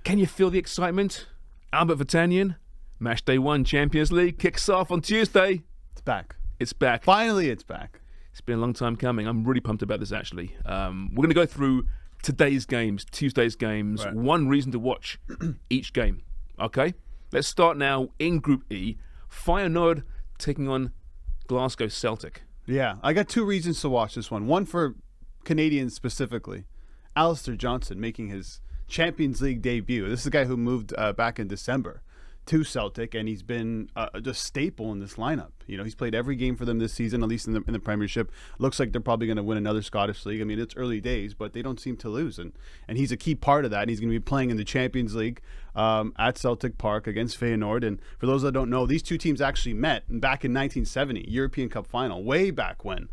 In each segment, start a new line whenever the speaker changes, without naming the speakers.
Can you feel the excitement? Albert Vertanian, match day 1, Champions League, kicks off on Tuesday.
It's back.
It's back.
Finally, it's back.
It's been a long time coming. I'm really pumped about this, actually. We're going to go through today's games, Tuesday's games,
Right.
one reason to watch each game. Okay? Let's start now in Group E. Feyenoord taking on Glasgow Celtic.
Yeah, I got 2 reasons to watch this one. One for Canadians specifically. Alistair Johnston making his Champions League debut. This is a guy who moved back in December to Celtic, and he's been a staple in this lineup. You know, he's played every game for them this season, at least in the Premiership. Looks like they're probably going to win another Scottish League. I mean, it's early days, but they don't seem to lose, and he's a key part of that. And he's going to be playing in the Champions League at Celtic Park against Feyenoord. And for those that don't know, these two teams actually met back in 1970, European Cup final, way back when.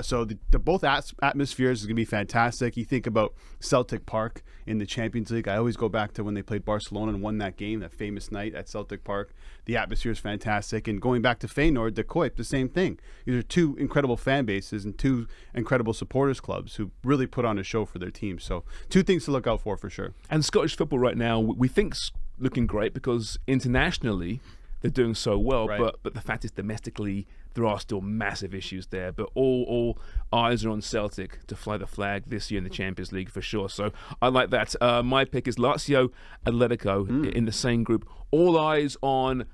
So the both atmospheres is going to be fantastic. You think about Celtic Park in the Champions League. I always go back to when they played Barcelona and won that game, that famous night at Celtic Park. The atmosphere is fantastic. And going back to Feyenoord, De Kuip, the same thing. These are 2 incredible fan bases and 2 incredible supporters clubs who really put on a show for their team. So 2 things to look out for sure.
And Scottish football right now, we think's looking great because internationally they're doing so well.
Right.
But the fact is, domestically, there are still massive issues there. But all eyes are on Celtic to fly the flag this year in the Champions League for sure. So I like that. My pick is Lazio Atletico in the same group. All eyes on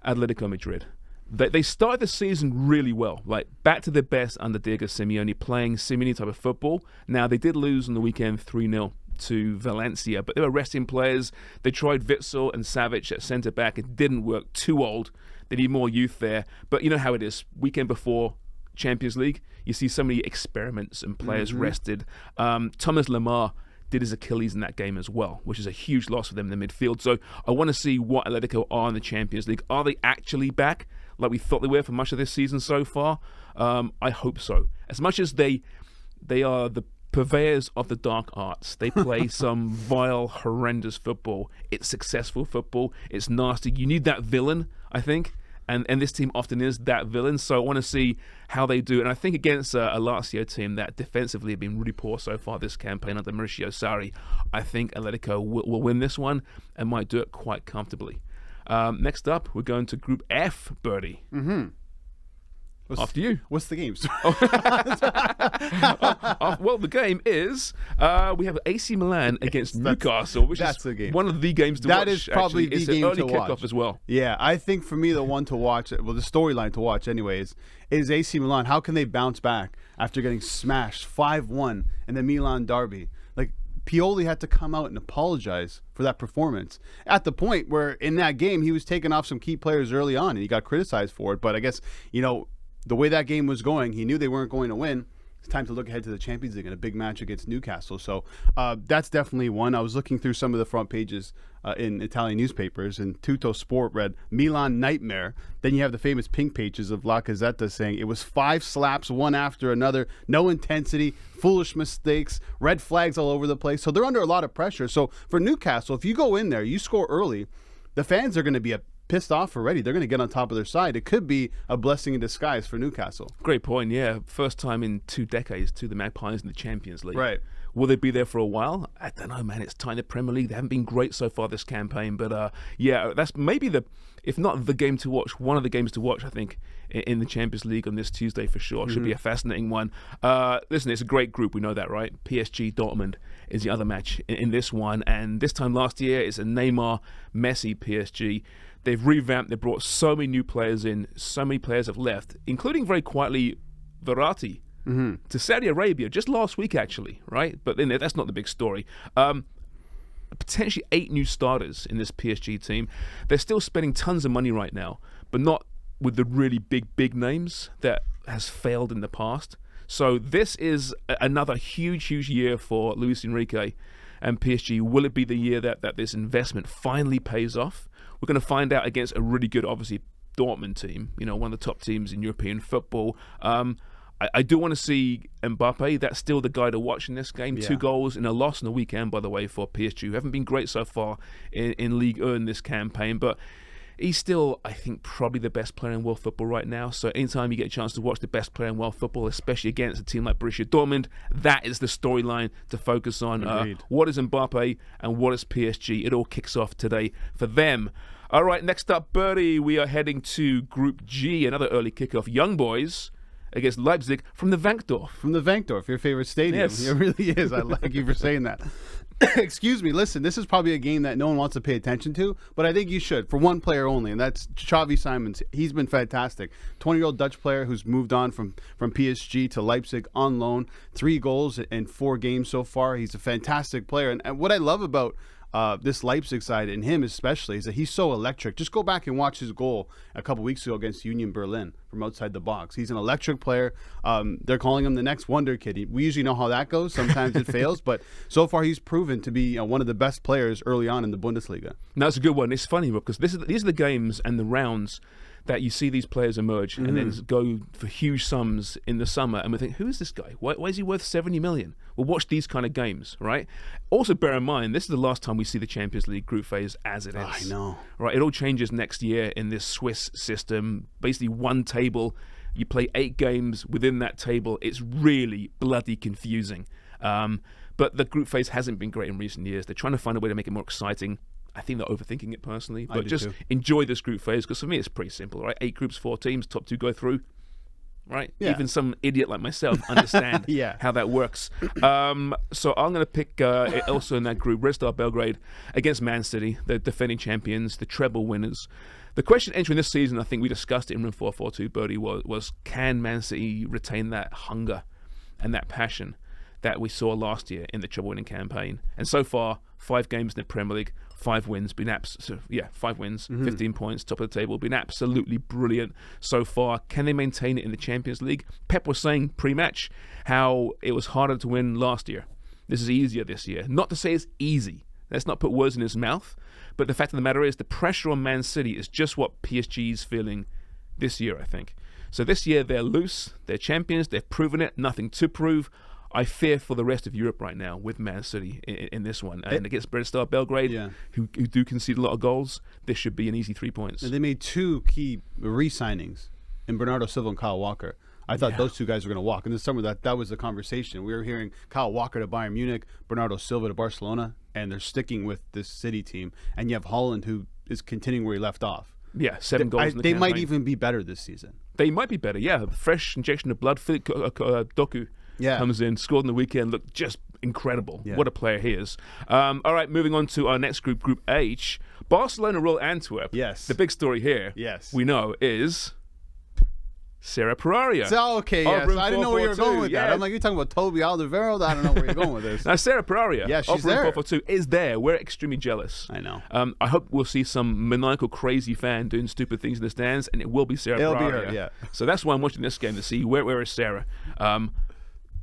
Atletico Madrid. They started the season really well, like back to their best under Diego Simeone, playing Simeone type of football. Now, they did lose on the weekend 3-0 to Valencia, but they were resting players. They tried Witsel and Savic at centre-back. It didn't work. Too old. They need more youth there. But you know how it is. Weekend before Champions League, you see so many experiments and players rested. Thomas Lemar did his Achilles in that game as well, which is a huge loss for them in the midfield. So I want to see what Atletico are in the Champions League. Are they actually back like we thought they were for much of this season so far? I hope so. As much as they are the purveyors of the dark arts. They play some vile, horrendous football. It's successful football. It's nasty. You need that villain, I think. And this team often is that villain. So I want to see how they do. And I think against a Lazio team that defensively have been really poor so far this campaign under Mauricio Sarri, I think Atletico will win this one and might do it quite comfortably. Next up, we're going to Group F, Birdie. After you.
What's the games?
Well, the game is we have AC Milan against Newcastle, which is one of the games to watch.
That is probably
actually.
the game to watch.
It's an early kickoff as well.
Yeah, I think for me the one to watch, well, the storyline to watch anyways, is AC Milan. How can they bounce back after getting smashed 5-1 in the Milan derby? Like, Pioli had to come out and apologize for that performance at the point where in that game he was taking off some key players early on and he got criticized for it. But I guess, you know, the way that game was going, he knew they weren't going to win. It's time to look ahead to the Champions League in a big match against Newcastle. So that's definitely one. I was looking through some of the front pages in Italian newspapers, and Tutto Sport read Milan nightmare. Then you have the famous pink pages of La Gazzetta saying it was 5 slaps, one after another, no intensity, foolish mistakes, red flags all over the place. So they're under a lot of pressure. So for Newcastle, if you go in there, you score early, the fans are going to be pissed off already. They're going to get on top of their side. It could be a blessing in disguise for Newcastle.
Great point, yeah. First time in 2 decades to the Magpies in the Champions League.
Right.
Will they be there for a while? I don't know, man. It's time the Premier League. They haven't been great so far this campaign. But, yeah, that's maybe if not the game to watch, one of the games to watch, I think, in the Champions League on this Tuesday for sure. Should be a fascinating one. Listen, it's a great group. We know that, right? PSG Dortmund is the other match in this one. And this time last year, it's a Neymar, Messi PSG. They've revamped. They brought so many new players in. So many players have left, including very quietly Verratti to Saudi Arabia just last week, actually, right? But then that's not the big story. Potentially 8 new starters in this PSG team. They're still spending tons of money right now, but not with the really big names that has failed in the past. So this is another huge year for Luis Enrique and PSG. Will it be the year that this investment finally pays off? We're going to find out against a really good, obviously, Dortmund team, you know, one of the top teams in European football. I do want to see Mbappe. That's still the guy to watch in this game. Yeah. 2 goals in a loss on the weekend, by the way, for PSG, who haven't been great so far in Ligue 1 this campaign. But he's still, I think, probably the best player in world football right now. So anytime you get a chance to watch the best player in world football, especially against a team like Borussia Dortmund, that is the storyline to focus on. What is Mbappe and what is PSG? It all kicks off today for them. All right, next up, Bertie, we are heading to Group G, another early kickoff. Young Boys against Leipzig from the Wankdorf.
From the Wankdorf, your favorite stadium.
Yes.
It really is. I like you for saying that. Excuse me. Listen, this is probably a game that no one wants to pay attention to, but I think you should, for one player only, and that's Xavi Simons. He's been fantastic. 20-year-old Dutch player who's moved on from PSG to Leipzig on loan. 3 goals in 4 games so far. He's a fantastic player. And what I love about this Leipzig side, and him especially, is that he's so electric. Just go back and watch his goal a couple weeks ago against Union Berlin from outside the box. He's an electric player. They're calling him the next wonder kid. We usually know how that goes. Sometimes it fails, but so far he's proven to be one of the best players early on in the Bundesliga.
Now, that's a good one. It's funny because these are the games and the rounds that you see these players emerge and then go for huge sums in the summer, and we think, who is this guy? Why is he worth 70 million? Well, watch these kind of games, right? Also, bear in mind, this is the last time we see the Champions League group phase as it is.
I know.
Right, it all changes next year in this Swiss system. Basically, one table. You play 8 games within that table. It's really bloody confusing. But the group phase hasn't been great in recent years. They're trying to find a way to make it more exciting. I think they're overthinking it personally, but just enjoy this group phase, because for me it's pretty simple, right? 8 groups, 4 teams, top 2 go through, right?
Yeah.
Even some idiot like myself understand how that works. So I'm going to pick also in that group, Red Star Belgrade against Man City, the defending champions, the treble winners. The question entering this season, I think we discussed it in Room 442, Bertie, was can Man City retain that hunger and that passion that we saw last year in the treble winning campaign? And so far, 5 games in the Premier League, 5 wins, 5 wins, 15 points, top of the table, been absolutely brilliant so far. Can they maintain it in the Champions League? Pep was saying pre-match how it was harder to win last year. This is easier this year. Not to say it's easy. Let's not put words in his mouth. But the fact of the matter is the pressure on Man City is just what PSG is feeling this year, I think. So this year they're loose, they're champions, they've proven it, nothing to prove. I fear for the rest of Europe right now with Man City in this one. And against Red Star Belgrade, who do concede a lot of goals, this should be an easy 3 points.
And they made 2 key re-signings in Bernardo Silva and Kyle Walker. I thought those 2 guys were going to walk. And this summer, that was the conversation. We were hearing Kyle Walker to Bayern Munich, Bernardo Silva to Barcelona, and they're sticking with this City team. And you have Holland, who is continuing where he left off.
Yeah, 7 goals in the
They
campaign.
might even be better this season.
They might be better, yeah. Fresh injection of blood. Philip Doku comes in, scored in the weekend, looked just incredible. What a player he is. All right, moving on to our next group, Group H. Barcelona Royal Antwerp.
Yes.
The big story here, we know, is Serra Pereira.
So, okay, yes. I didn't know where you were going with that. I'm like, you're talking about Toby Alderweireld? I don't know where you're going with this.
Now, Serra Pereira,
she's there.
442, is there. We're extremely jealous.
I know.
I hope we'll see some maniacal, crazy fan doing stupid things in the stands, and it will be Serra Pereira.
It'll be her,
So that's why I'm watching this game, to see where is Serra.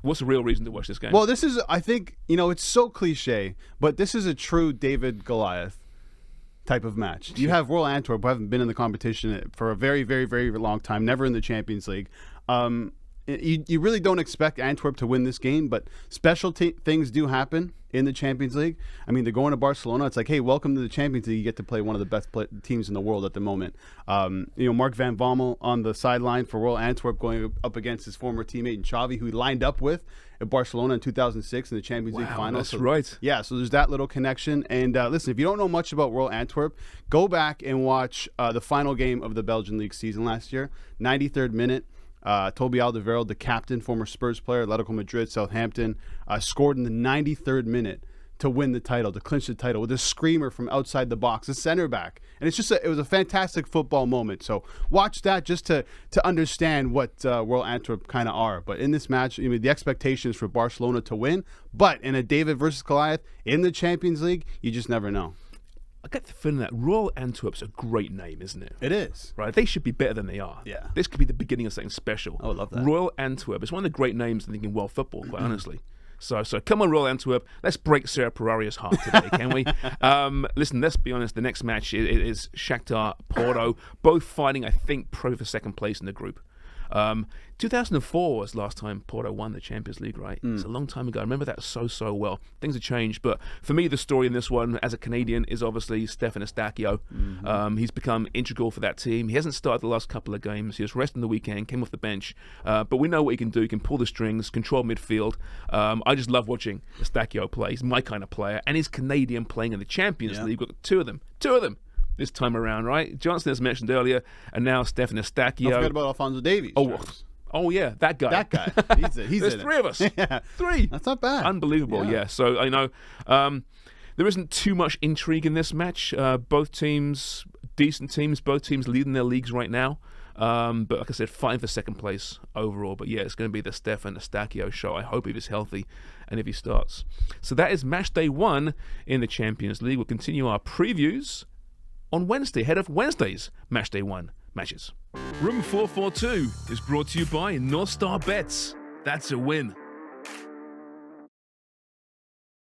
What's the real reason to watch this game?
Well, this is, I think, it's so cliche, but this is a true David Goliath type of match. You have Royal Antwerp, who haven't been in the competition for a very, very, very long time, never in the Champions League. You really don't expect Antwerp to win this game, but special things do happen in the Champions League. I mean, they're going to Barcelona. It's like, hey, welcome to the Champions League. You get to play one of the best teams in the world at the moment. Mark Van Bommel on the sideline for Royal Antwerp, going up against his former teammate Xavi, who he lined up with at Barcelona in 2006 in the Champions League final.
That's right.
Yeah, so there's that little connection. And listen, if you don't know much about Royal Antwerp, go back and watch the final game of the Belgian League season last year, 93rd minute. Toby Alderweireld, the captain, former Spurs player, Atletico Madrid, Southampton, scored in the 93rd minute to win the title, to clinch the title with a screamer from outside the box, a center back. And it's just it was a fantastic football moment. So watch that just to understand what Royal Antwerp kind of are. But in this match, the expectation is for Barcelona to win. But in a David versus Goliath in the Champions League, you just never know.
I get the feeling that Royal Antwerp's a great name, isn't it?
It is.
Right? They should be better than they are.
Yeah.
This could be the beginning of something special.
I would love that.
Royal Antwerp. It's one of the great names, I think, in world football, quite honestly. So come on, Royal Antwerp. Let's break Serra Pereira's heart today, can we? Listen, let's be honest. The next match is Shakhtar Porto, both fighting, I think, probably for second place in the group. 2004 was last time Porto won the Champions League, right? It's a long time ago. I remember that so well. Things have changed, but for me, the story in this one, as a Canadian, is obviously Stefan Eustáquio. He's become integral for that team. He hasn't started the last couple of games. He was resting the weekend, came off the bench, but we know what he can do. He can pull the strings, control midfield. I just love watching Eustáquio play. He's my kind of player, and he's Canadian playing in the Champions League. We've got two of them. This time around, right? Johnson, as mentioned earlier, and now Stefan Eustáquio.
Don't forget about Alphonso Davies.
Oh yeah, that guy.
He's
There's
in
three
it.
of us.
Yeah.
Three.
That's not bad.
Unbelievable. Yeah. So I know there isn't too much intrigue in this match. Both teams, decent teams. Both teams leading their leagues right now. But like I said, fighting for second place overall. But yeah, it's going to be the Stefan Eustáquio show. I hope if he's healthy and if he starts. So that is match day 1 in the Champions League. We'll continue our previews on Wednesday, ahead of Wednesday's match day 1 matches. Room 442 is brought to you by North Star Bets. That's a win.